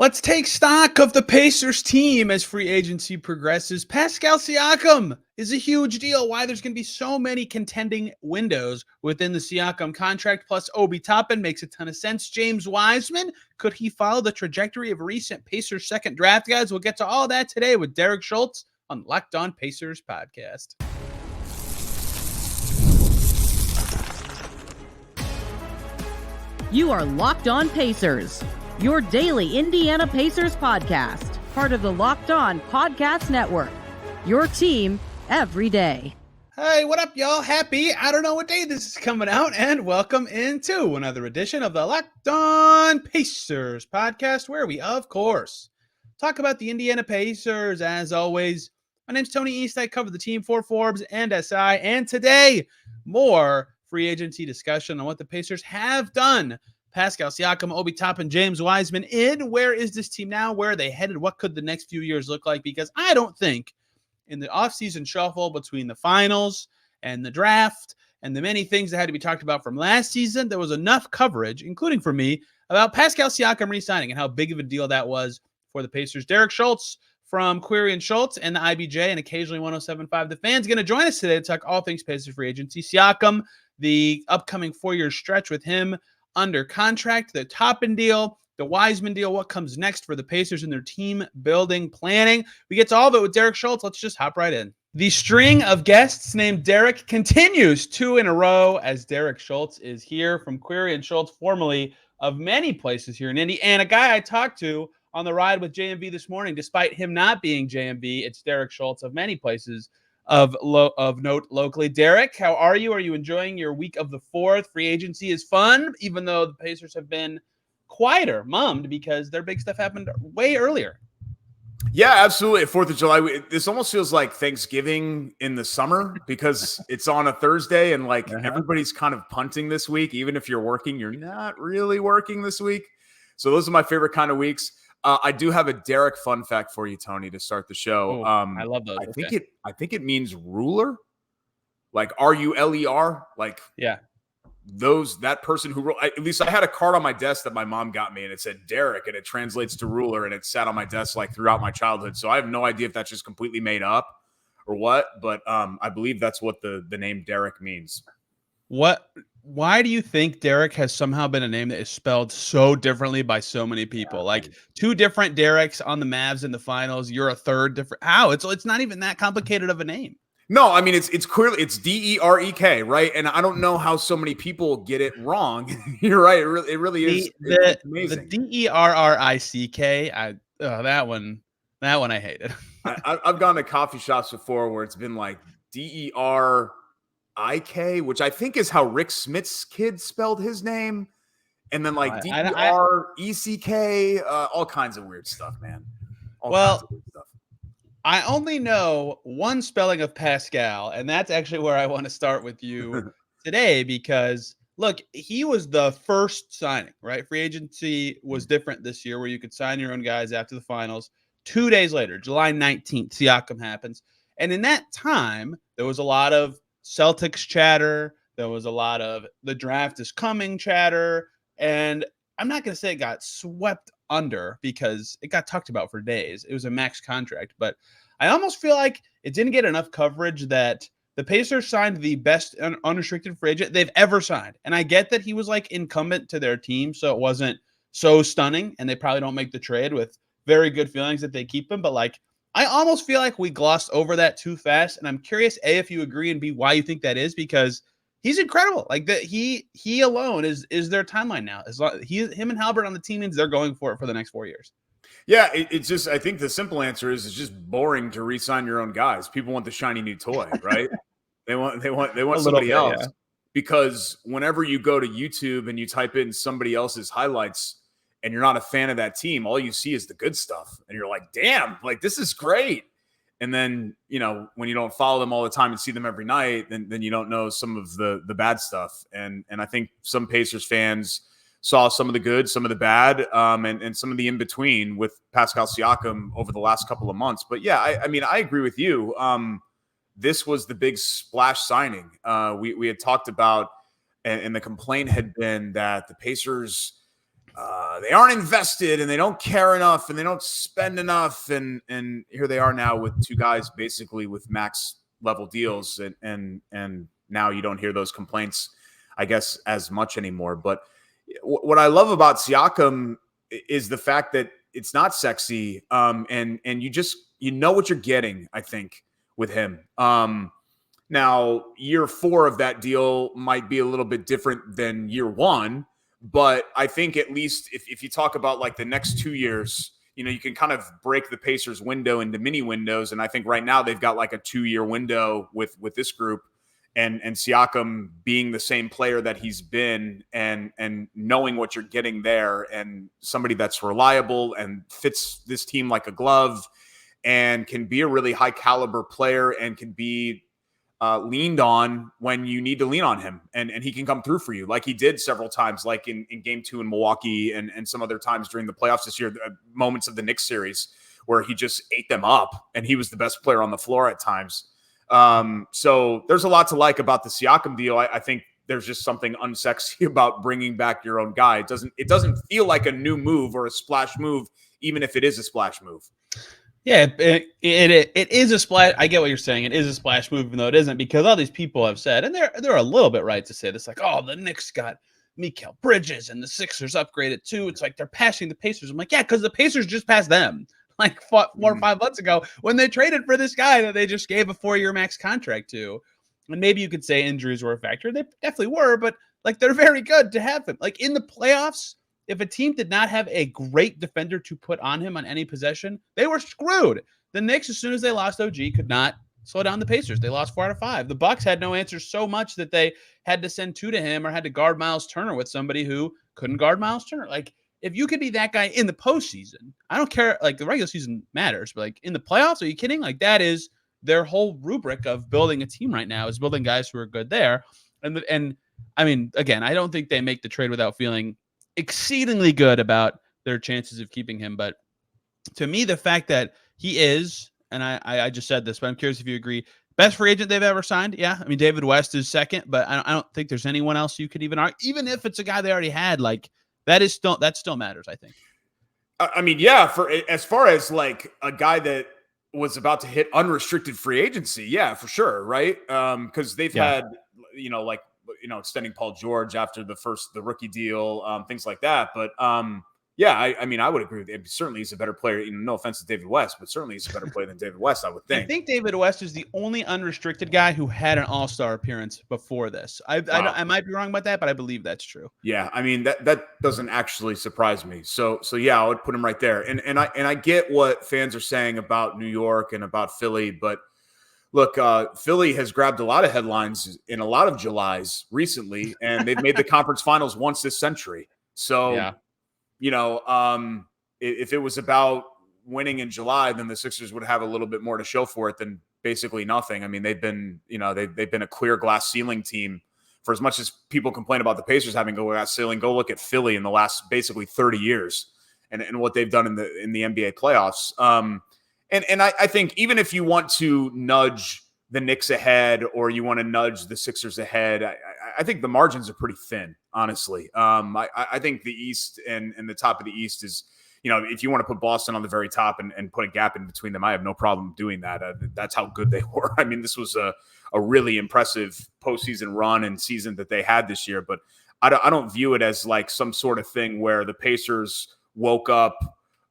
Let's take stock of the Pacers team as free agency progresses. Pascal Siakam is a huge deal. Why there's going to be so many contending windows within the Siakam contract, plus Obi Toppin makes a ton of sense. James Wiseman, could he follow the trajectory of recent Pacers second draft guys? We'll get to all that today with Derek Shutz on Locked On Pacers podcast. You are Locked On Pacers, your daily Indiana Pacers podcast, part of the Locked On Podcast Network, your team every day. Hey, what up, y'all? Happy, I don't know what day this is coming out, and welcome into another edition of the Locked On Pacers podcast, where we, of course, talk about the Indiana Pacers. As always, my name's Tony East. I cover the team for Forbes and SI, and today, more free agency discussion on what the Pacers have done. Pascal Siakam, Obi Toppin, James Wiseman in. Where is this team now? Where are they headed? What could the next few years look like? Because I don't think in the offseason shuffle between the finals and the draft and the many things that had to be talked about from last season, there was enough coverage, including for me, about Pascal Siakam re-signing and how big of a deal that was for the Pacers. Derek Shutz from Query and Schultz and the IBJ and occasionally 107.5 The Fan's going to join us today to talk all things Pacers free agency. Siakam, the upcoming 4-year stretch with him under contract, the Toppin deal, the Wiseman deal, what comes next for the Pacers and their team building planning. We get to all of it with Derek Shutz. Let's just hop right in. The string of guests named Derek continues 2 in a row as Derek Shutz is here from Query and Schultz, formerly of many places here in Indy, and a guy I talked to on the ride with JMV this morning, despite him not being JMV, it's Derek Shutz of many places of note locally. Derek, how are you? Are you enjoying your week of the 4th? Free agency is fun, even though the Pacers have been quieter, mummed, because their big stuff happened way earlier. Yeah, absolutely. 4th of July. This almost feels like Thanksgiving in the summer because it's on a Thursday and everybody's kind of punting this week. Even if you're working, you're not really working this week. So those are my favorite kind of weeks. I do have a Derek fun fact for you, Tony, to start the show. I love those. I think it means ruler, like RULER, like that person who at least I had a card on my desk that my mom got me, and it said Derek, and it translates to ruler, and it sat on my desk like throughout my childhood. So I have no idea if that's just completely made up or what, but I believe that's what the name Derek means. Why do you think Derek has somehow been a name that is spelled so differently by so many people? Like 2 different Dereks on the Mavs in the finals. You're a third different. How? It's not even that complicated of a name. No, I mean, it's clearly it's DEREK, right? And I don't know how so many people get it wrong. You're right. It really is. It's amazing. The DERRICK. That one I hated. I've gone to coffee shops before where it's been like DERIK, which I think is how Rick Smith's kid spelled his name. And then like DERECK, all kinds of weird stuff, man. All kinds of weird stuff. I only know one spelling of Pascal, and that's actually where I want to start with you today because, look, he was the first signing, right? Free agency was different this year where you could sign your own guys after the finals. 2 days later, July 19th, Siakam happens. And in that time, there was a lot of Celtics chatter. There was a lot of the draft is coming chatter. And I'm not going to say it got swept under because it got talked about for days. It was a max contract. But I almost feel like it didn't get enough coverage that the Pacers signed the best unrestricted free agent they've ever signed. And I get that he was like incumbent to their team, so it wasn't so stunning. And they probably don't make the trade with very good feelings that they keep him. But like, I almost feel like we glossed over that too fast. And I'm curious, A, if you agree, and B, why you think that is, because he's incredible. Like that he alone is their timeline now. As long him and Haliburton on the team means they're going for it for the next 4 years. Yeah, it's just, I think the simple answer is it's just boring to re-sign your own guys. People want the shiny new toy, right? they want somebody else. Yeah. Because whenever you go to YouTube and you type in somebody else's highlights and you're not a fan of that team, all you see is the good stuff. And you're like, damn, like this is great. And then, you know, when you don't follow them all the time and see them every night, then you don't know some of the bad stuff. And I think some Pacers fans saw some of the good, some of the bad, and some of the in-between with Pascal Siakam over the last couple of months. But yeah, I mean, I agree with you. This was the big splash signing. We had talked about, and the complaint had been that the Pacers they aren't invested and they don't care enough and they don't spend enough. And here they are now with two guys basically with max level deals. And now you don't hear those complaints, I guess, as much anymore. But what I love about Siakam is the fact that it's not sexy. And you know what you're getting, I think, with him. Now, year 4 of that deal might be a little bit different than year 1. But I think at least if you talk about like the next 2 years, you can kind of break the Pacers window into mini windows. And I think right now they've got like a 2-year window with this group and Siakam being the same player that he's been and knowing what you're getting there and somebody that's reliable and fits this team like a glove and can be a really high caliber player and can be leaned on when you need to lean on him and he can come through for you like he did several times, like in game 2 in Milwaukee and some other times during the playoffs this year, moments of the Knicks series where he just ate them up and he was the best player on the floor at times. So there's a lot to like about the Siakam deal. I think there's just something unsexy about bringing back your own guy. It doesn't feel like a new move or a splash move, even if it is a splash move. Yeah, it is a splash. I get what you're saying. It is a splash move, even though it isn't, because all these people have said, and they're a little bit right to say this, like, oh, the Knicks got Mikal Bridges and the Sixers upgraded too. It's like they're passing the Pacers. I'm like, yeah, because the Pacers just passed them like 4 or 5 months ago when they traded for this guy that they just gave a 4-year max contract to. And maybe you could say injuries were a factor. They definitely were, but like they're very good to have him. Like in the playoffs, if a team did not have a great defender to put on him on any possession, they were screwed. The Knicks, as soon as they lost OG, could not slow down the Pacers. They lost 4 out of 5. The Bucks had no answers so much that they had to send 2 to him or had to guard Myles Turner with somebody who couldn't guard Myles Turner. Like, if you could be that guy in the postseason, I don't care. Like, the regular season matters, but like in the playoffs, are you kidding? Like, that is their whole rubric of building a team right now, is building guys who are good there. And I mean, again, I don't think they make the trade without feeling exceedingly good about their chances of keeping him. But to me, the fact that he is, and I just said this, but I'm curious if you agree, best free agent they've ever signed. Yeah. I mean, David West is second, but I don't think there's anyone else you could even argue, even if it's a guy they already had, like that still matters, I think. I mean, yeah, for as far as like a guy that was about to hit unrestricted free agency. Yeah, for sure. Right. Cause they've had, extending Paul George after the rookie deal, things like that. But yeah, I mean, I would agree with it. Certainly he's a better player. No offense to David West, but certainly he's a better player than David West, I would think. I think David West is the only unrestricted guy who had an all-star appearance before this. I might be wrong about that, but I believe that's true. Yeah, I mean, that doesn't actually surprise me. So yeah, I would put him right there. And I get what fans are saying about New York and about Philly, but look, Philly has grabbed a lot of headlines in a lot of Julys recently, and they've made the conference finals once this century. So, yeah. If it was about winning in July, then the Sixers would have a little bit more to show for it than basically nothing. I mean, they've been a clear glass ceiling team for as much as people complain about the Pacers having glass ceiling. Go look at Philly in the last basically 30 years and what they've done in the NBA playoffs. And I think even if you want to nudge the Knicks ahead or you want to nudge the Sixers ahead, I think the margins are pretty thin, honestly. I think the East and the top of the East is, if you want to put Boston on the very top and put a gap in between them, I have no problem doing that. That's how good they were. I mean, this was a really impressive postseason run and season that they had this year, but I don't view it as like some sort of thing where the Pacers woke up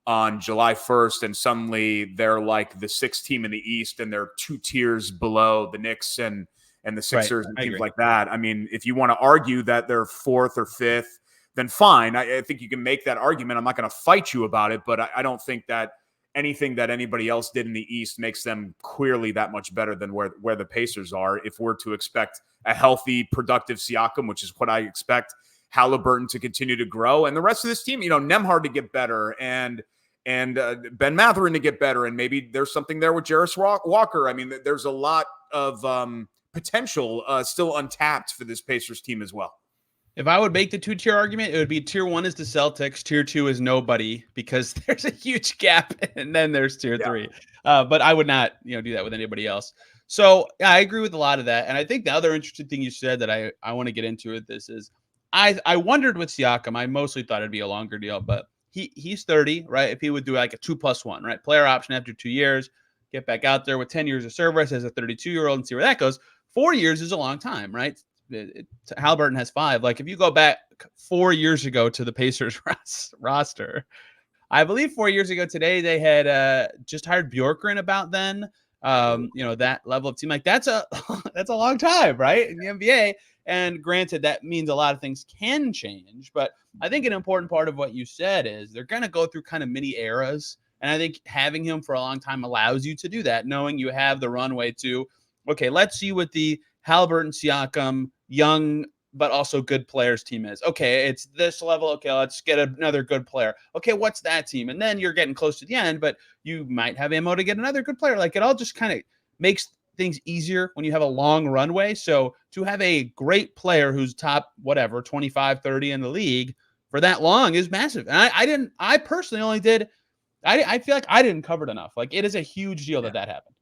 on July 1st and suddenly they're like the 6th team in the East and they're 2 tiers below the Knicks and the Sixers and teams like that. I mean, if you want to argue that they're 4th or 5th, then fine. I think you can make that argument. I'm not going to fight you about it, but I don't think that anything that anybody else did in the East makes them clearly that much better than where the Pacers are. If we're to expect a healthy, productive Siakam, which is what I expect, Haliburton to continue to grow, and the rest of this team, Nembhard to get better, and Ben Mathurin to get better, and maybe there's something there with Jarris Walker. I mean, there's a lot of potential still untapped for this Pacers team as well. If I would make the 2-tier argument, it would be tier 1 is the Celtics, tier 2 is nobody, because there's a huge gap, and then there's tier 3. But I would not, do that with anybody else. So yeah, I agree with a lot of that. And I think the other interesting thing you said that I want to get into with this is I wondered with Siakam. I mostly thought it'd be a longer deal, but he's 30, right? If he would do like a 2+1, right? Player option after 2 years, get back out there with 10 years of service as a 32-year-old and see where that goes. 4 years is a long time, right? Haliburton has 5. Like if you go back 4 years ago to the Pacers roster, I believe 4 years ago today, they had just hired Bjorkgren about then. That level of team, like that's a long time, right? In the NBA. And granted, that means a lot of things can change, but I think an important part of what you said is they're going to go through kind of mini eras. And I think having him for a long time allows you to do that, knowing you have the runway to, okay, let's see what the Haliburton, Siakam, young, but also good players team is. Okay, it's this level. Okay, let's get another good player. Okay, what's that team? And then you're getting close to the end, but you might have ammo to get another good player. Like it all just kind of makes things easier when you have a long runway. So to have a great player who's top, 25, 30 in the league for that long is massive. And I personally only did, I feel like I didn't cover it enough. Like it is a huge deal that happened.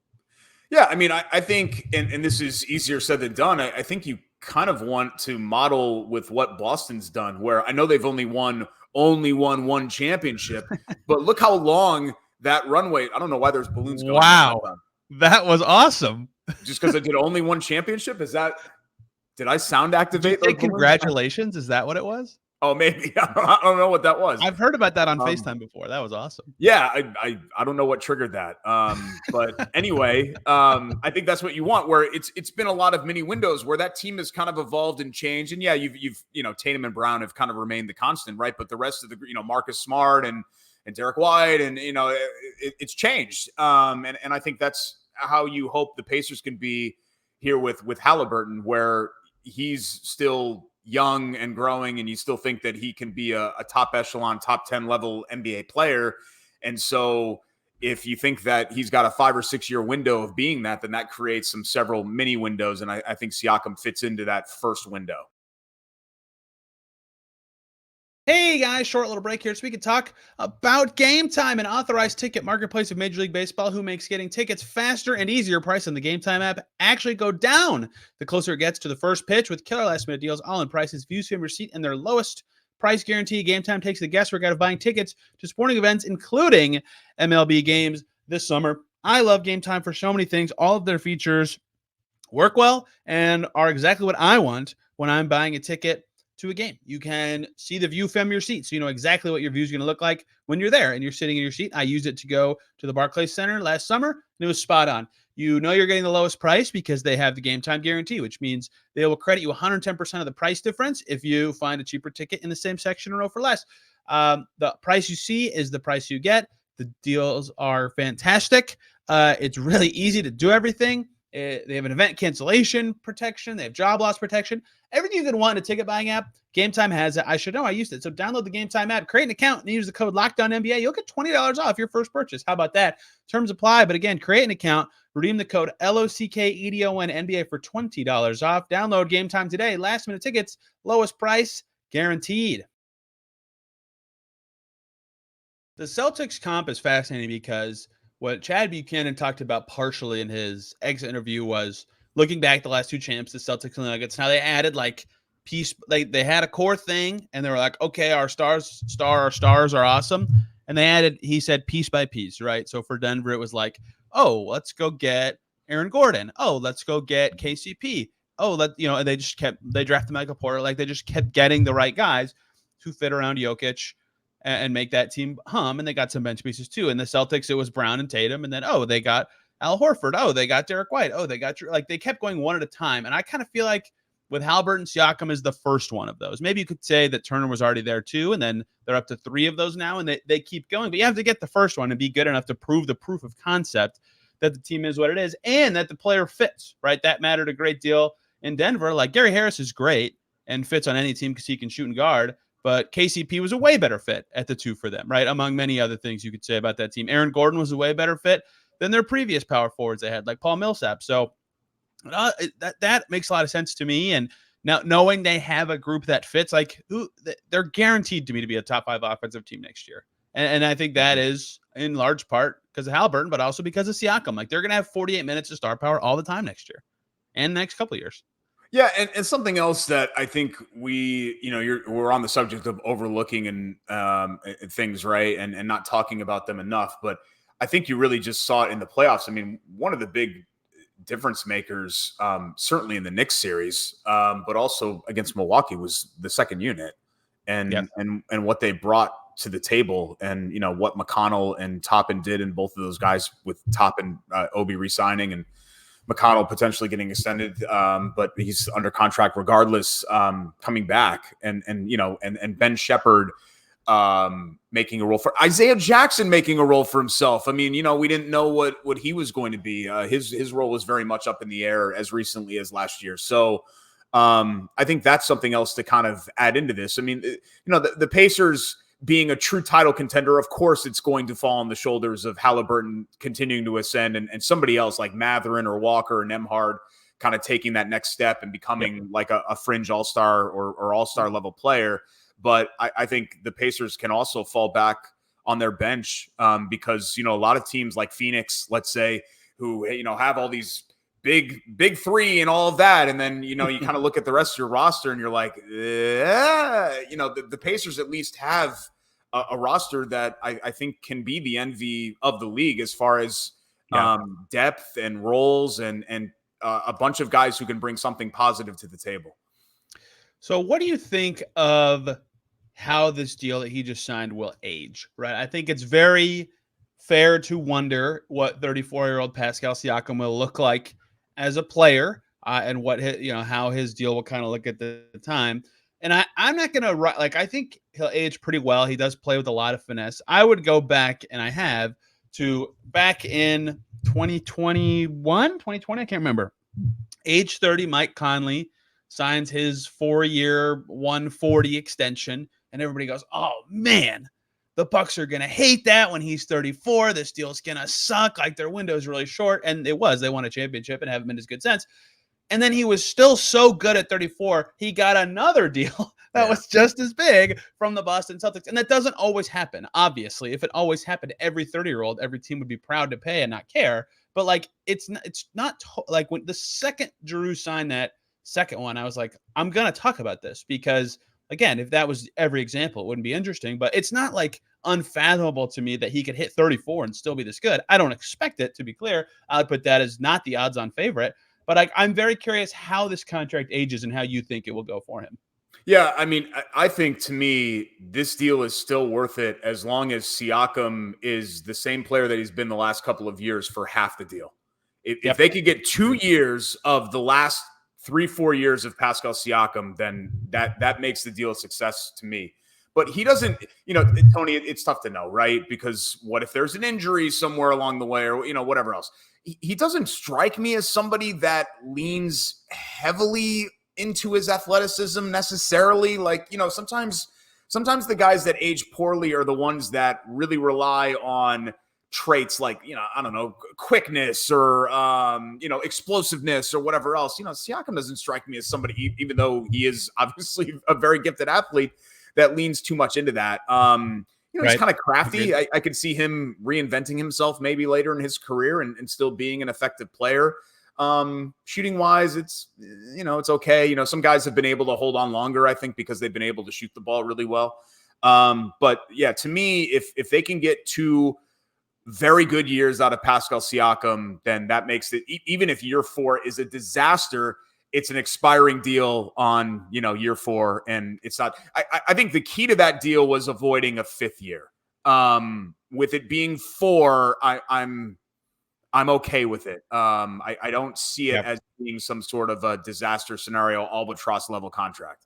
Yeah. I mean, I think, and this is easier said than done. I think you kind of want to model with what Boston's done, where I know they've only won one championship, but look how long that runway. I don't know why there's balloons going. Wow. That was awesome. Just because I did only one championship? Did I sound activate? Congratulations. Is that what it was? Oh, maybe. I don't know what that was. I've heard about that on FaceTime before. That was awesome. Yeah. I don't know what triggered that. But anyway, I think that's what you want, where it's been a lot of mini windows where that team has kind of evolved and changed. And yeah, you've Tatum and Brown have kind of remained the constant, right? But the rest of the, Marcus Smart and Derek White and, it's changed. And I think that's how you hope the Pacers can be here with Haliburton, where he's still young and growing, and you still think that he can be a top echelon, top 10 level NBA player. And so if you think that he's got a 5 or 6 year window of being that, then that creates several mini windows. And I think Siakam fits into that first window. Hey guys, short little break here so we can talk about Gametime, an authorized ticket marketplace of Major League Baseball who makes getting tickets faster and easier. Price on the Gametime app actually go down the closer it gets to the first pitch with killer last minute deals, all in prices, views from your seat, and their lowest price guarantee. Gametime takes the guesswork out of buying tickets to sporting events, including MLB games this summer. I love Gametime for so many things. All of their features work well and are exactly what I want when I'm buying a ticket to a game. You can see the view from your seat, so you know exactly what your view is going to look like when you're there and you're sitting in your seat. I used it to go to the Barclays Center last summer, and it was spot on. You know you're getting the lowest price because they have the Gametime guarantee, which means they will credit you 110% of the price difference if you find a cheaper ticket in the same section or row for less. The price you see is the price you get. The deals are fantastic. It's really easy to do everything. They have an event cancellation protection. They have job loss protection. Everything you could want in a ticket buying app, Gametime has it. I should know. I used it. So download the Gametime app, create an account, and use the code LOCKEDONNBA. You'll get $20 off your first purchase. How about that? Terms apply. But again, create an account, redeem the code LOCKEDONNBA for $20 off. Download Gametime today. Last minute tickets, lowest price guaranteed. The Celtics comp is fascinating because what Chad Buchanan talked about partially in his exit interview was looking back the last two champs, the Celtics and the Nuggets, how they added like piece, they had a core thing and they were like, okay, our stars are awesome. And they added, he said, piece by piece, right? So for Denver, it was like, oh, let's go get Aaron Gordon. Oh, let's go get KCP. Oh, and they drafted Michael Porter. Like they just kept getting the right guys to fit around Jokic and make that team hum. And they got some bench pieces too. In the Celtics, it was Brown and Tatum. And then, they got Al Horford. They got Derek White. They got, they kept going one at a time. And I kind of feel like with Haliburton, Siakam is the first one of those. Maybe you could say that Turner was already there too. And then they're up to 3 of those now. And they keep going. But you have to get the first one and be good enough to prove the proof of concept that the team is what it is and that the player fits, right? That mattered a great deal in Denver. Like Gary Harris is great and fits on any team because he can shoot and guard. But KCP was a way better fit at the 2 for them, right? Among many other things you could say about that team. Aaron Gordon was a way better fit than their previous power forwards they had, like Paul Millsap. So that makes a lot of sense to me. And now knowing they have a group that fits, they're guaranteed to me to be a top 5 offensive team next year. And I think that is in large part because of Haliburton, but also because of Siakam. Like they're going to have 48 minutes of star power all the time next year and the next couple of years. Yeah, and something else that I think we're on the subject of overlooking and things, right? And not talking about them enough. But I think you really just saw it in the playoffs. I mean, one of the big difference makers, certainly in the Knicks series, but also against Milwaukee, was the second unit and what they brought to the table, and what McConnell and Toppin did, and both of those guys, with Toppin, Obi resigning, and McConnell potentially getting extended, but he's under contract regardless, coming back, and Ben Shepherd making a role for Isaiah Jackson, making a role for himself. I mean, we didn't know what he was going to be. His role was very much up in the air as recently as last year. So I think that's something else to kind of add into this. I mean, the Pacers being a true title contender, of course, it's going to fall on the shoulders of Haliburton continuing to ascend, and somebody else like Mathurin or Walker or Nembhard kind of taking that next step and becoming like a fringe all-star or all-star level player. But I think the Pacers can also fall back on their bench because, a lot of teams like Phoenix, let's say, who, have all these big three and all of that. And then, you kind of look at the rest of your roster and you're like, the Pacers at least have a roster that I think can be the envy of the league as far as depth and roles and a bunch of guys who can bring something positive to the table. So what do you think of how this deal that he just signed will age, right? I think it's very fair to wonder what 34-year-old Pascal Siakam will look like as a player, and what how his deal will kind of look at the time. And I'm not gonna I think he'll age pretty well. He does play with a lot of finesse. I would go back, and I have, to back in 2020, I can't remember. Age 30, Mike Conley signs his 4-year, 140 extension, and everybody goes, "Oh man, the Bucks are gonna hate that when he's 34. This deal's gonna suck. Like, their window's really short." And it was. They won a championship and haven't been as good since. And then he was still so good at 34, he got another deal that was just as big from the Boston Celtics. And that doesn't always happen. Obviously, if it always happened to every 30-year-old, every team would be proud to pay and not care. But like, it's not like when the second Giroux signed that second one, I was like, I'm going to talk about this because, again, if that was every example, it wouldn't be interesting. But it's not like unfathomable to me that he could hit 34 and still be this good. I don't expect it, to be clear. I would put that as not the odds-on favorite. But I'm very curious how this contract ages and how you think it will go for him. Yeah, I mean, I think, to me, this deal is still worth it as long as Siakam is the same player that he's been the last couple of years for half the deal. If they could get 2 years of the last 3-4 years of Pascal Siakam, then that makes the deal a success to me. But he doesn't, Tony, it's tough to know, right? Because what if there's an injury somewhere along the way, or, whatever else? He doesn't strike me as somebody that leans heavily into his athleticism necessarily. Like, sometimes the guys that age poorly are the ones that really rely on traits like, I don't know, quickness or, explosiveness or whatever else. Siakam doesn't strike me as somebody, even though he is obviously a very gifted athlete, that leans too much into that. He's kind of crafty. I could see him reinventing himself maybe later in his career and still being an effective player. Shooting wise, it's okay. Some guys have been able to hold on longer, I think, because they've been able to shoot the ball really well. But yeah, to me, if they can get 2 very good years out of Pascal Siakam, then that makes it, even if year 4 is a disaster, it's an expiring deal on, year 4. And it's not, I think the key to that deal was avoiding a 5th year. With it being 4, I'm okay with it. I don't see it as being some sort of a disaster scenario, albatross level contract.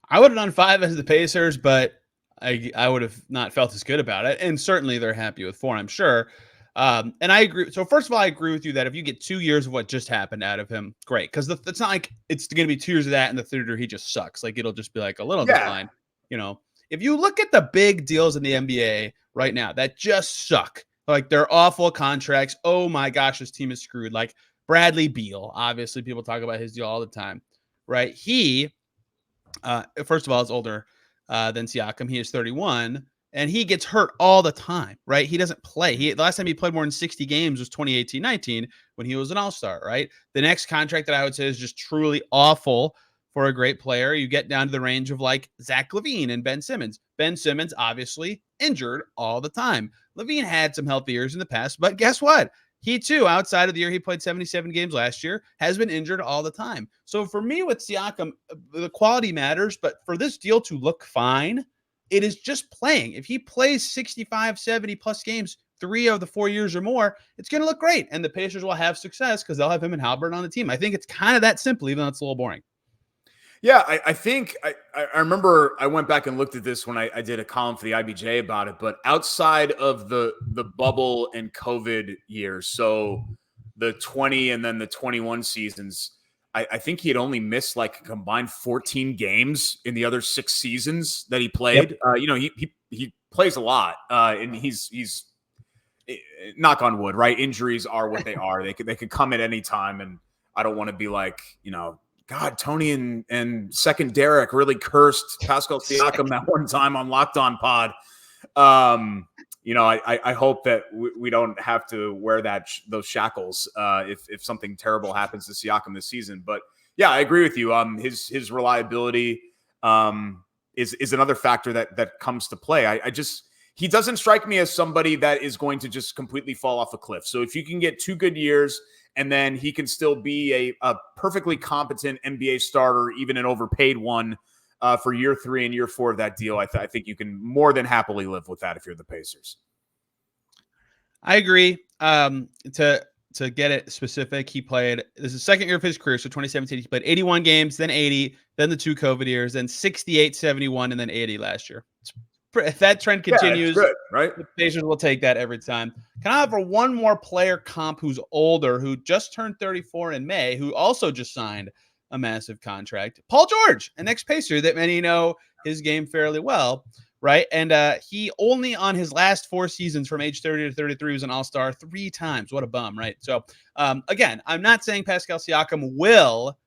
I would have done 5 as the Pacers, but I would have not felt as good about it. And certainly they're happy with 4, I'm sure. And I agree. So first of all, I agree with you that if you get 2 years of what just happened out of him, great. Because it's not like it's going to be 2 years of that and the third year he just sucks. Like, it'll just be like a little decline. If you look at the big deals in the NBA right now that just suck, like they're awful contracts. Oh my gosh, this team is screwed. Like Bradley Beal, obviously people talk about his deal all the time, right? He, first of all, is older than Siakam. He is 31. and he gets hurt all the time, right? He doesn't play. The last time he played more than 60 games was 2018-19 when he was an all-star, right? The next contract that I would say is just truly awful for a great player. You get down to the range of like Zach LaVine and Ben Simmons. Ben Simmons, obviously injured all the time. LaVine had some healthy years in the past, but guess what? He too, outside of the year he played 77 games last year, has been injured all the time. So for me with Siakam, the quality matters, but for this deal to look fine, it is just playing. If he plays 65, 70 plus games, 3 of the 4 years or more, it's going to look great. And the Pacers will have success because they'll have him and Haliburton on the team. I think it's kind of that simple, even though it's a little boring. Yeah, I think I remember I went back and looked at this when I did a column for the IBJ about it, but outside of the bubble and COVID years, so the 20 and then the 21 seasons, I think he had only missed like a combined 14 games in the other 6 seasons that he played. Yep. He plays a lot, and he's knock on wood, right? Injuries are what they are. They could come at any time, and I don't want to be like, God, Tony and second Derek really cursed Pascal Siakam that one time on Locked On Pod. I hope that we don't have to wear those shackles if something terrible happens to Siakam this season. But yeah, I agree with you. His reliability is another factor that comes to play. He doesn't strike me as somebody that is going to just completely fall off a cliff. So if you can get 2 good years, and then he can still be a perfectly competent NBA starter, even an overpaid one for year 3 and year 4 of that deal. I think you can more than happily live with that if you're the Pacers. I agree. To get it specific, he played, this is the second year of his career. So 2017, he played 81 games, then 80, then the 2 COVID years, then 68, 71, and then 80 last year. If that trend continues, good, right? The Pacers will take that every time. Can I offer one more player comp who's older, who just turned 34 in May, who also just signed a massive contract? Paul George, an ex-Pacer that many know his game fairly well, right? And he only on his last 4 seasons from age 30 to 33 was an all-star 3 times. What a bum, right? So, again, I'm not saying Pascal Siakam will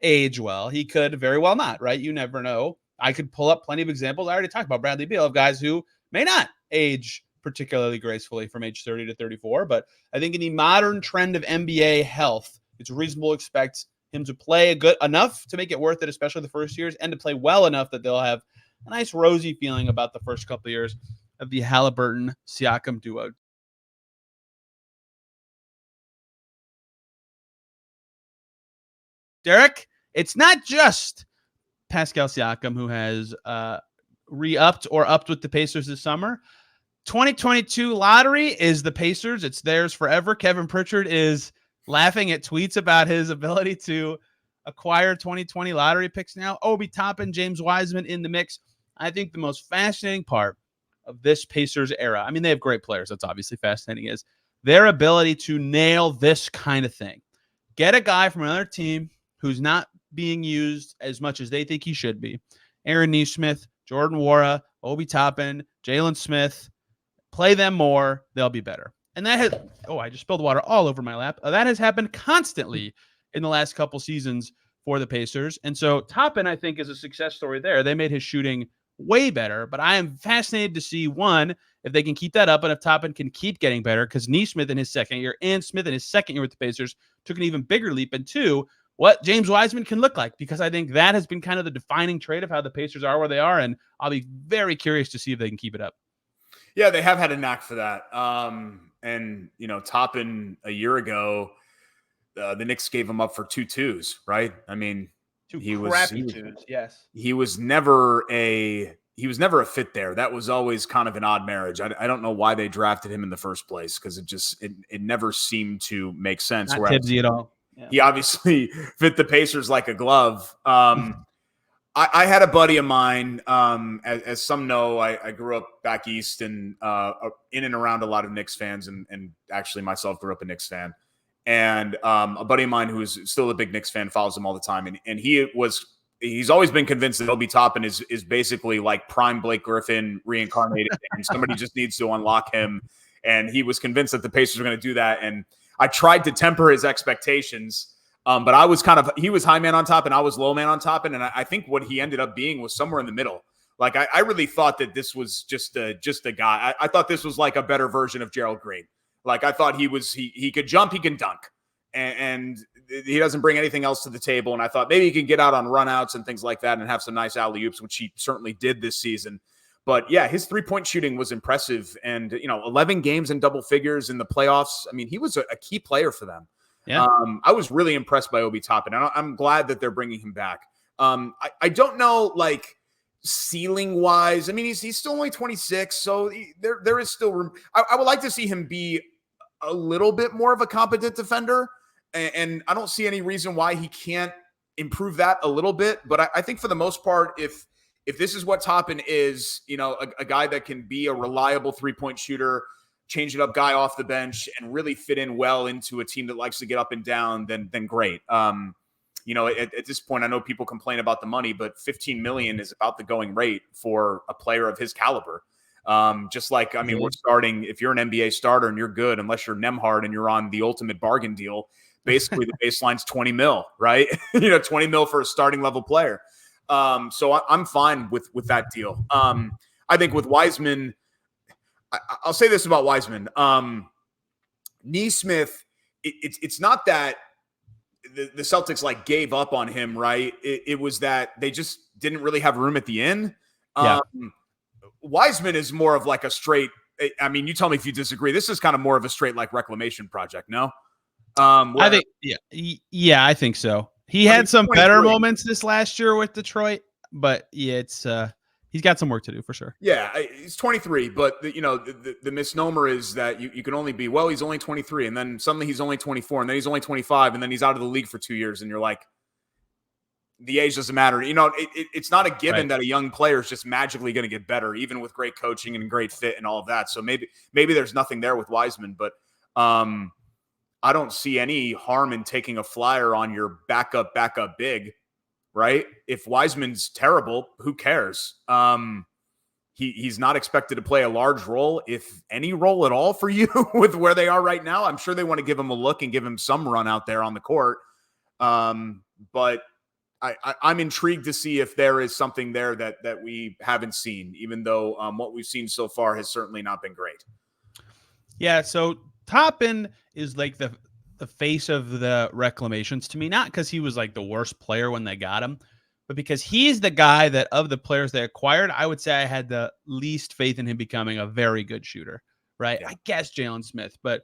age well. He could very well not, right? You never know. I could pull up plenty of examples. I already talked about Bradley Beal of guys who may not age particularly gracefully from age 30 to 34. But I think in the modern trend of NBA health, it's reasonable to expect him to play good enough to make it worth it, especially the first years, and to play well enough that they'll have a nice rosy feeling about the first couple of years of the Haliburton-Siakam duo. Derek, it's not just Pascal Siakam who has re-upped or upped with the Pacers this summer. 2022 lottery is the Pacers. It's theirs forever. Kevin Pritchard is laughing at tweets about his ability to acquire 2020 lottery picks now. Obi Toppin, James Wiseman in the mix. I think the most fascinating part of this Pacers era, I mean, they have great players. That's obviously fascinating, is their ability to nail this kind of thing. Get a guy from another team who's not being used as much as they think he should be. Aaron Nesmith, Jordan Nwora, Obi Toppin, Jalen Smith. Play them more. They'll be better. And that has, I just spilled water all over my lap. That has happened constantly in the last couple seasons for the Pacers. And so Toppin, I think, is a success story there. They made his shooting way better, but I am fascinated to see, one, if they can keep that up and if Toppin can keep getting better, because Nesmith in his second year and Smith in his second year with the Pacers took an even bigger leap. And 2, what James Wiseman can look like, because I think that has been kind of the defining trait of how the Pacers are where they are, and I'll be very curious to see if they can keep it up. Yeah, they have had a knack for that. Toppin a year ago, the Knicks gave him up for 2 2s, right? I mean, 2 crappy 2s, yes. He was never a fit there. That was always kind of an odd marriage. I don't know why they drafted him in the first place, because it never seemed to make sense. Not Tibbsy at all. Yeah. He obviously fit the Pacers like a glove. I had a buddy of mine, as some know, I grew up back east and in and around a lot of Knicks fans, and actually myself grew up a Knicks fan. And a buddy of mine who is still a big Knicks fan follows him all the time. And he's always been convinced that Obi Toppin is basically like prime Blake Griffin reincarnated, and somebody just needs to unlock him. And he was convinced that the Pacers were going to do that. And I tried to temper his expectations, but he was high man on top and I was low man on top. And I think what he ended up being was somewhere in the middle. Like I really thought that this was just a guy. I thought this was like a better version of Gerald Green. Like I thought he could jump, he can dunk, and he doesn't bring anything else to the table. And I thought maybe he can get out on runouts and things like that and have some nice alley-oops, which he certainly did this season. But yeah, his 3-point shooting was impressive. And, 11 games in double figures in the playoffs. I mean, he was a key player for them. Yeah. I was really impressed by Obi Toppin. I'm glad that they're bringing him back. I don't know, like, ceiling wise. I mean, he's still only 26. So there is still room. I would like to see him be a little bit more of a competent defender. And I don't see any reason why he can't improve that a little bit. But I think for the most part, if this is what Toppin is, a guy that can be a reliable 3-point shooter, change it up guy off the bench, and really fit in well into a team that likes to get up and down, then great. At this point, I know people complain about the money, but $15 million is about the going rate for a player of his caliber. Just like, I mean, we're starting, if you're an NBA starter and you're good, unless you're Nemhard and you're on the ultimate bargain deal, basically the baseline's 20 mil, right? 20 mil for a starting level player. So I'm fine with that deal. I think with Wiseman, I'll say this about Wiseman. Nesmith, it's not that the Celtics like gave up on him, right? It was that they just didn't really have room at the end. Wiseman is more of like a straight, I mean, you tell me if you disagree. This is kind of more of a straight like reclamation project, no? I think, yeah, I think so. He had some better moments this last year with Detroit, but yeah, it's he's got some work to do for sure. Yeah, he's 23, but the misnomer is that you can only be, well, he's only 23, and then suddenly he's only 24, and then he's only 25, and then he's out of the league for 2 years, and you're like, the age doesn't matter. It's not a given that a young player is just magically going to get better, even with great coaching and great fit and all of that. So maybe there's nothing there with Wiseman, but I don't see any harm in taking a flyer on your backup big, right? If Wiseman's terrible, who cares? He's not expected to play a large role, if any role at all for you with where they are right now. I'm sure they want to give him a look and give him some run out there on the court. But I'm intrigued to see if there is something there that we haven't seen, even though what we've seen so far has certainly not been great. Yeah, so Toppin is like the face of the reclamations to me, not because he was like the worst player when they got him, but because he's the guy that of the players they acquired, I would say I had the least faith in him becoming a very good shooter, right? Yeah. I guess Jalen Smith, but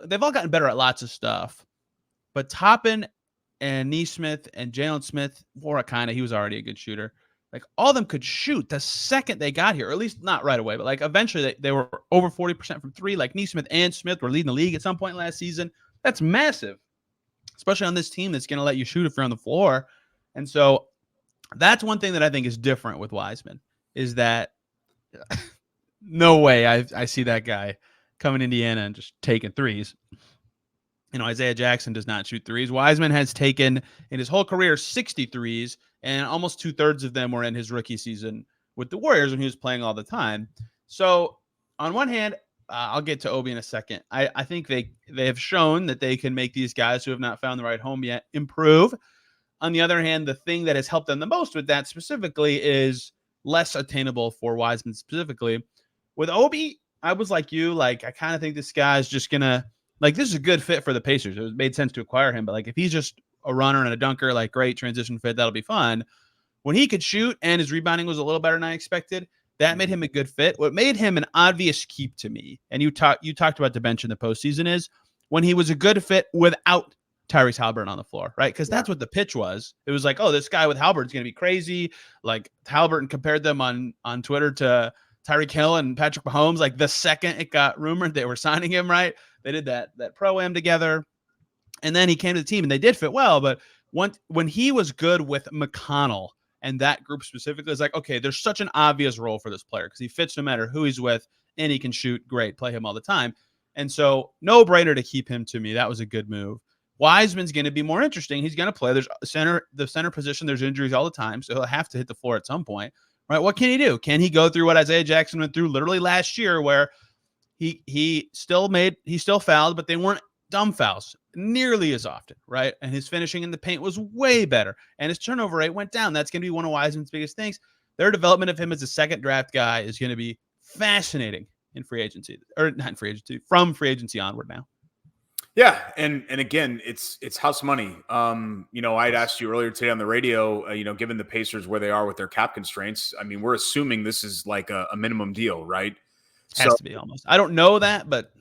they've all gotten better at lots of stuff. But Toppin and Nesmith and Jalen Smith, he was already a good shooter. Like all of them could shoot the second they got here, or at least not right away, but like eventually they were over 40% from three. Like Nesmith and Smith were leading the league at some point last season. That's massive, especially on this team that's going to let you shoot if you're on the floor. And so that's one thing that I think is different with Wiseman is that no way I see that guy coming to Indiana and just taking threes. Isaiah Jackson does not shoot threes. Wiseman has taken in his whole career 60 threes, and almost 2/3 of them were in his rookie season with the Warriors when he was playing all the time. So on one hand, I'll get to Obi in a second. I think they have shown that they can make these guys who have not found the right home yet improve. On the other hand, the thing that has helped them the most with that specifically is less attainable for Wiseman specifically. With Obi, I was like you, I kind of think this guy is just going to, this is a good fit for the Pacers. It made sense to acquire him, but if he's just a runner and a dunker, great transition fit, that'll be fun. When he could shoot and his rebounding was a little better than I expected, that made him a good fit. What made him an obvious keep to me, and you talked about the bench in the postseason, is when he was a good fit without Tyrese Haliburton on the floor, right? Because that's what the pitch was. It was like, oh, this guy with Haliburton's going to be crazy. Haliburton compared them on Twitter to Tyreek Hill and Patrick Mahomes. The second it got rumored they were signing him, right? They did that pro-am together. And then he came to the team and they did fit well. But when he was good with McConnell and that group specifically, it's okay, there's such an obvious role for this player because he fits no matter who he's with and he can shoot great, play him all the time. And so no brainer to keep him to me. That was a good move. Wiseman's going to be more interesting. He's going to play. There's the center position. There's injuries all the time. So he'll have to hit the floor at some point, right? What can he do? Can he go through what Isaiah Jackson went through literally last year where he still fouled, but they weren't dumb fouls nearly as often, right? And his finishing in the paint was way better. And his turnover rate went down. That's going to be one of Wiseman's biggest things. their development of him as a second draft guy is going to be fascinating in free agency, or not in free agency, from free agency onward now. Yeah, and again, it's house money. I'd asked you earlier today on the radio, given the Pacers where they are with their cap constraints, I mean, we're assuming this is like a minimum deal, right? Has to be almost. I don't know that, but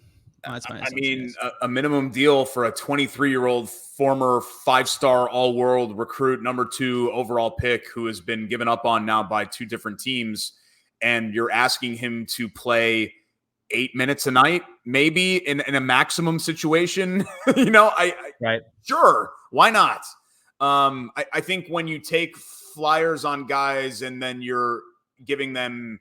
that's my assumption. I mean, a minimum deal for a 23-year-old former 5-star all-world recruit, number 2 overall pick, who has been given up on now by 2 different teams, and you're asking him to play 8 minutes a night, maybe in a maximum situation. Right. Sure. Why not? I think when you take flyers on guys and then you're giving them,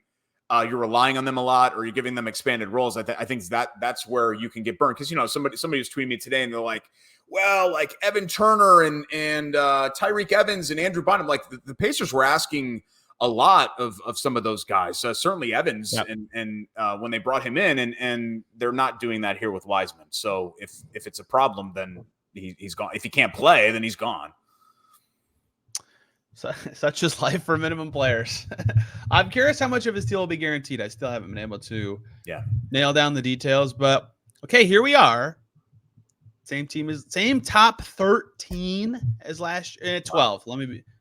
you're relying on them a lot, or you're giving them expanded roles, I think that's where you can get burned. Because, somebody was tweeting me today and they're like, well, like Evan Turner and Tyreek Evans and Andrew Bynum, like the Pacers were asking a lot of some of those guys. Certainly Evans, yep. and when they brought him in, and they're not doing that here with Wiseman. So if it's a problem, then he's gone. If he can't play, then he's gone. So, such is life for minimum players. I'm curious how much of his deal will be guaranteed. I still haven't been able to nail down the details, but okay, here we are. Same top 13 as last year. 12.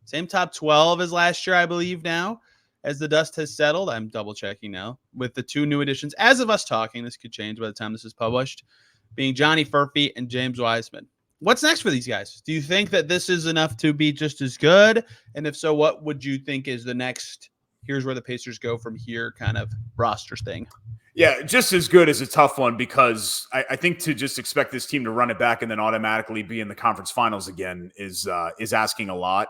Same top 12 as last year, I believe, now, as the dust has settled. I'm double checking now with the 2 new additions. As of us talking, this could change by the time this is published, being Johnny Furphy and James Wiseman. What's next for these guys? Do you think that this is enough to be just as good? And if so, what would you think is the next, here's where the Pacers go from here kind of roster thing? Yeah, just as good is a tough one, because I think to just expect this team to run it back and then automatically be in the conference finals again is asking a lot.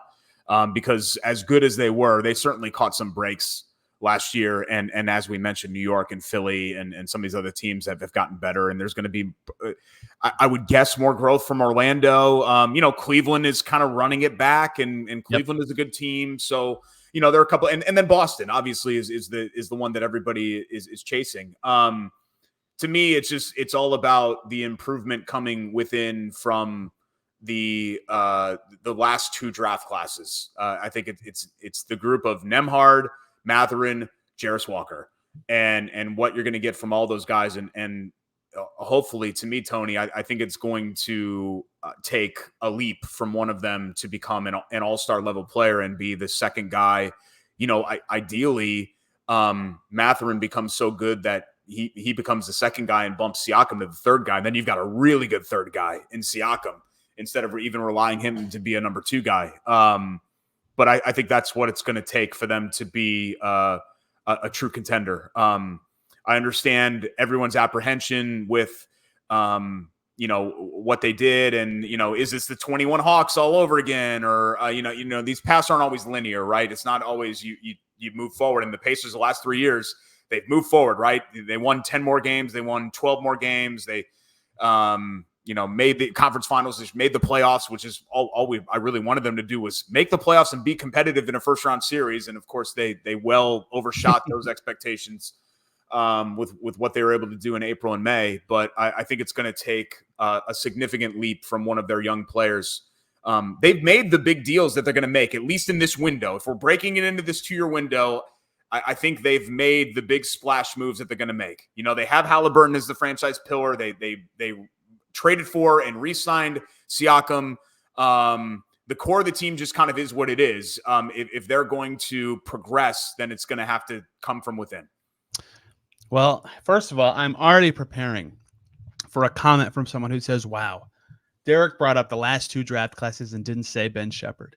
Because as good as they were, they certainly caught some breaks last year. And as we mentioned, New York and Philly and some of these other teams have gotten better. And there's going to be, I would guess, more growth from Orlando. Cleveland is kind of running it back, and Cleveland is a good team. So, there are a couple, and then Boston obviously is the one that everybody is chasing. To me, it's all about the improvement coming within from the last 2 draft classes. I think it's the group of Nembhard, Mathurin, Jarris Walker, and what you're going to get from all those guys, and hopefully, to me, Tony, I think it's going to take a leap from one of them to become an all-star level player and be the second guy. Ideally, Mathurin becomes so good that he becomes the second guy and bumps Siakam to the third guy. And then you've got a really good third guy in Siakam, instead of even relying him to be a number 2 guy. But I think that's what it's going to take for them to be a true contender. I understand everyone's apprehension with, what they did, and, is this the 21 Hawks all over again? Or, these paths aren't always linear, right? It's not always you move forward. And the Pacers the last 3 years, they've moved forward, right? They won 10 more games. They won 12 more games. They, made the conference finals, made the playoffs, which is all I really wanted them to do, was make the playoffs and be competitive in a first-round series. And, of course, they well overshot those expectations with what they were able to do in April and May. But I think it's going to take a significant leap from one of their young players. They've made the big deals that they're going to make, at least in this window. If we're breaking it into this 2-year window, I think they've made the big splash moves that they're going to make. They have Haliburton as the franchise pillar. They traded for and re-signed Siakam. The core of the team just kind of is what it is. If they're going to progress, then it's going to have to come from within. Well, first of all, I'm already preparing for a comment from someone who says, wow, Derek brought up the last 2 draft classes and didn't say Ben Shepherd.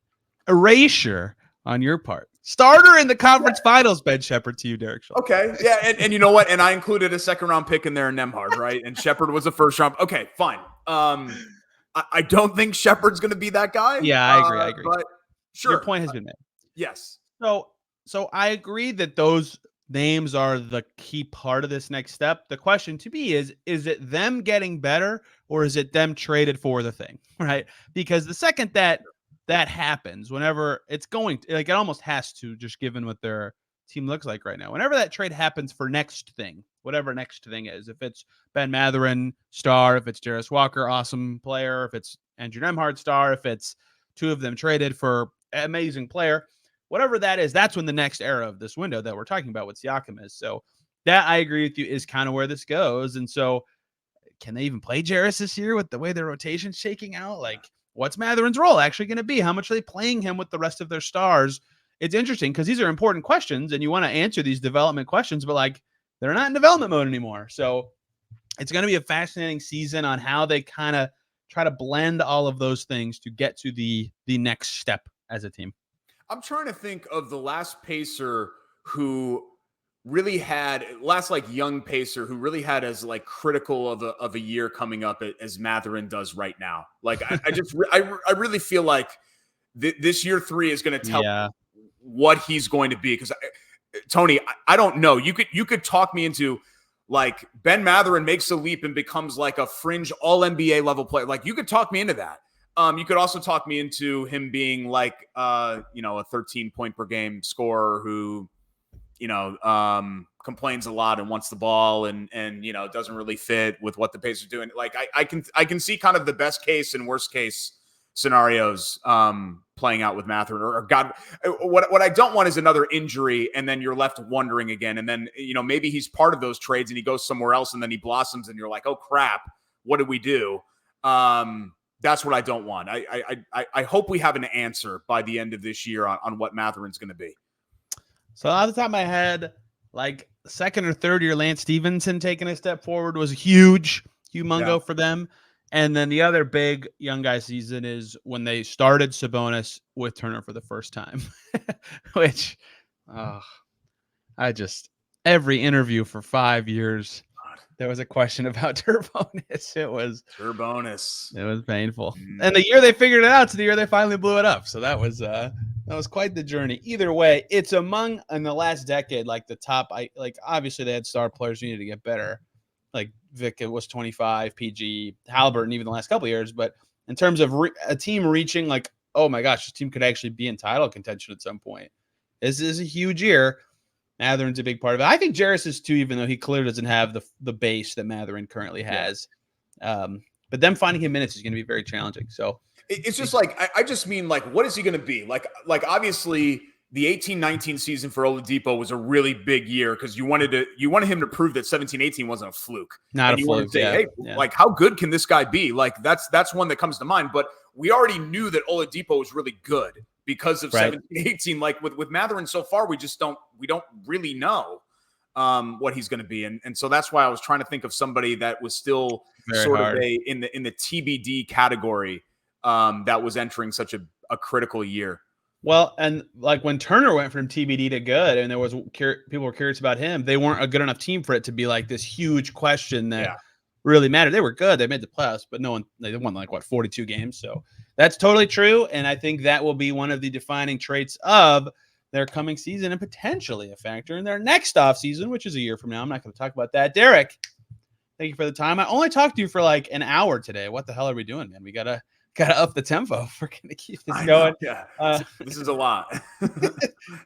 Erasure on your part. Starter in the conference finals, Ben Shepherd, to you, Derek Schultz. Okay, yeah, and you know what? And I included a second-round pick in there in Nembhard, right? And Shepherd was a first-round. Okay, fine. I don't think Shepherd's going to be that guy. Yeah, I agree. But sure. Your point has been made. Yes. So I agree that those names are the key part of this next step. The question to me is it them getting better, or is it them traded for the thing, right? Because the second that happens, whenever it's going to, it almost has to, just given what their team looks like right now, whenever that trade happens for next thing, whatever next thing is, if it's Ben Mathurin, star, if it's Jarris Walker, awesome player, if it's Andrew Nembhard, star, if it's 2 of them traded for amazing player, whatever that is, that's when the next era of this window that we're talking about with Siakam is. So that, I agree with you, is kind of where this goes. And so can they even play Jarris this year with the way their rotation's shaking out? Like, what's Mathurin's role actually going to be? How much are they playing him with the rest of their stars? It's interesting because these are important questions and you want to answer these development questions, but like they're not in development mode anymore. So it's going to be a fascinating season on how they kind of try to blend all of those things to get to the next step as a team. I'm trying to think of the last Pacer who really had like young Pacer who really had as like critical of a year coming up as Mathurin does right now. Like I really feel like this year 3 is going to tell what he's going to be. Because Tony, I don't know. You could talk me into like Ben Mathurin makes a leap and becomes like a fringe all NBA level player. Like you could talk me into that. You could also talk me into him being like a 13 point per game scorer who, complains a lot and wants the ball and doesn't really fit with what the Pacers are doing. Like I can see kind of the best case and worst case scenarios playing out with Mathurin or God. What I don't want is another injury and then you're left wondering again. And then, maybe he's part of those trades and he goes somewhere else and then he blossoms and you're like, oh crap, what did we do? That's what I don't want. I hope we have an answer by the end of this year on what Mathurin's going to be. So off the top of my head, like second or third year Lance Stevenson taking a step forward was humongo for them. And then the other big young guy season is when they started Sabonis with Turner for the first time, which every interview for 5 years, there was a question about Turbonis. It was painful. And the year they figured it out, it's the year they finally blew it up. So that was quite the journey. Either way, it's among in the last decade, like the top. Obviously they had star players who needed to get better. Like Vic was 25, PG, Haliburton, even the last couple of years. But in terms of a team reaching like, oh my gosh, this team could actually be in title contention at some point. This is a huge year. Mathurin's a big part of it. I think Jarris is too, even though he clearly doesn't have the base that Mathurin currently has. But them finding him minutes is going to be very challenging. So it's just like, I just mean like, what is he going to be? Like obviously the 18-19 season for Oladipo was a really big year because you wanted him to prove that 17-18 wasn't a fluke. Not a fluke. Say, like how good can this guy be? Like that's one that comes to mind. But we already knew that Oladipo was really good because of 17-18. Like with Mathurin so far, we don't really know what he's going to be. And so that's why I was trying to think of somebody that was still very sort hard. Of in the TBD category that was entering such a critical year. Well, and like when Turner went from TBD to good, and people were curious about him, they weren't a good enough team for it to be like this huge question that really mattered. They were good; they made the playoffs, but they won like 42 games. So that's totally true, and I think that will be one of the defining traits of their coming season and potentially a factor in their next off season, which is a year from now. I'm not going to talk about that. Derek, thank you for the time. I only talked to you for like an hour today. What the hell are we doing, man? We gotta up the tempo if we're going to keep this going. This is a lot.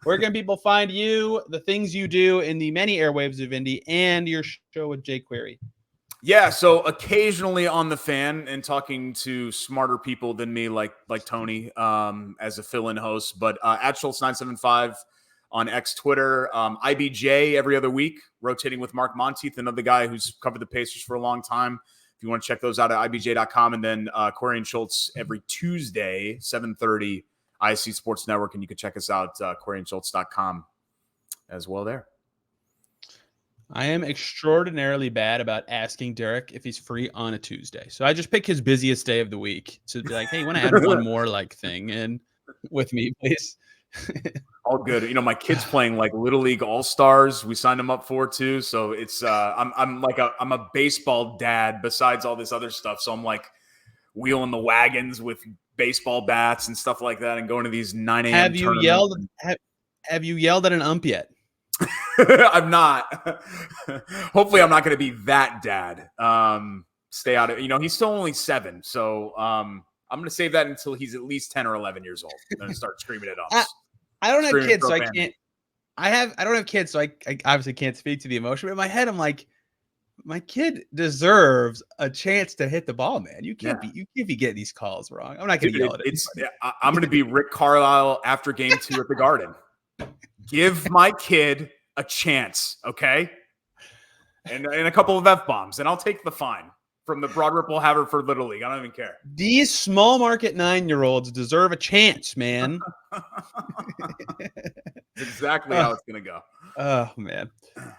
Where can people find you, the things you do in the many airwaves of Indy, and your show with Jay Query? Yeah, so occasionally on the Fan and talking to smarter people than me, like Tony, as a fill-in host, but at Schultz975 on X Twitter, IBJ every other week, rotating with Mark Monteith, another guy who's covered the Pacers for a long time. If you want to check those out at ibj.com, and then Corey and Schultz every Tuesday, 7:30, ISC Sports Network, and you can check us out, CoreyandSchultz.com as well there. I am extraordinarily bad about asking Derek if he's free on a Tuesday. So I just pick his busiest day of the week to be like, hey, you want to add one more thing in with me, please? All good. My kid's playing like Little League All-Stars. We signed him up for too. So it's I'm a baseball dad besides all this other stuff. So I'm like wheeling the wagons with baseball bats and stuff like that and going to these 9 a.m. Have you yelled at an ump yet? I'm not. Hopefully I'm not going to be that dad. Stay out of he's still only 7. So I'm going to save that until he's at least 10 or 11 years old. I'm going to start screaming at us. I don't have kids, so I can't. I don't have kids, so I obviously can't speak to the emotion. But in my head, I'm like, My kid deserves a chance to hit the ball, man. You can't be getting these calls wrong. I'm not going to yell at it. I'm going to be Rick Carlisle after game 2 at the Garden. Give my kid a chance, okay? And a couple of F-bombs, and I'll take the fine from the Broad Ripple Haverford Little League. I don't even care. These small market 9-year-olds deserve a chance, man. That's exactly how it's going to go. Oh, man.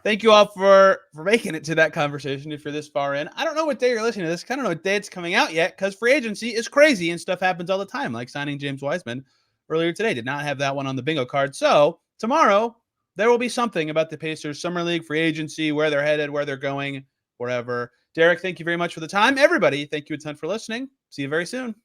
Thank you all for making it to that conversation if you're this far in. I don't know what day you're listening to this. I don't know what day it's coming out yet because free agency is crazy and stuff happens all the time, like signing James Wiseman earlier today. Did not have that one on the bingo card. So tomorrow, there will be something about the Pacers Summer League, free agency, where they're headed, where they're going, wherever. Derek, thank you very much for the time. Everybody, thank you a ton for listening. See you very soon.